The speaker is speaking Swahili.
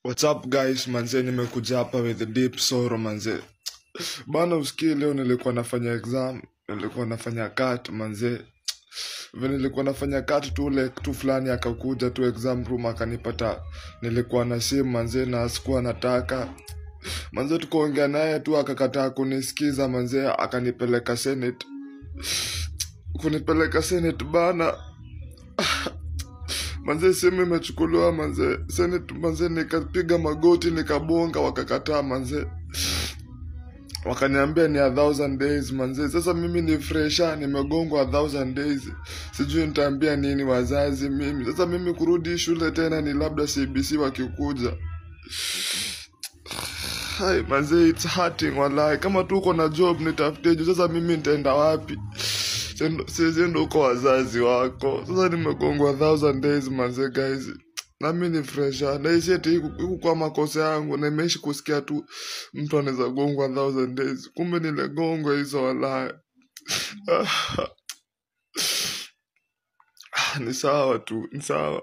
What's up guys, manze nimekuja hapa with the deep sorrow manze. Bana usikie leo nilikuwa nafanya exam, nilikuwa nafanya cut manze. Vile nilikuwa nafanya cut tu fulani akakuja tu exam room akanipata nilikuwa na simu manze na sikuwa nataka. Manze tukaongea naye tu akakataa kunisikiza manze akanipeleka Senate. Kunipeleka Senate bana. Manze simu imechukuliwa manze, Senate manze nikapiga magoti nikabonga wakakataa manze. Wakaniambia ni 1000 days manze. Sasa mimi ni fresha nimegongwa 1000 days. Sijui nitaambia nini wazazi mimi. Sasa mimi kurudi shule tena ni labda CBC wakikuja. Hai manze it's hurting wallahi. Kama tu uko na job nitafuteje? Sasa mimi nitaenda wapi? Siwezi ndo kwa wazazi wako. Sasa nimegongwa 1000 days manze guys. Na mimi ni fresha. Na hisi eti huku kwa makosa yangu na nimeishi kusikia tu mtu anaweza gongwa 1000 days. Kumbe nilegongwa hizo wallahi. Ni sawa tu, ni sawa.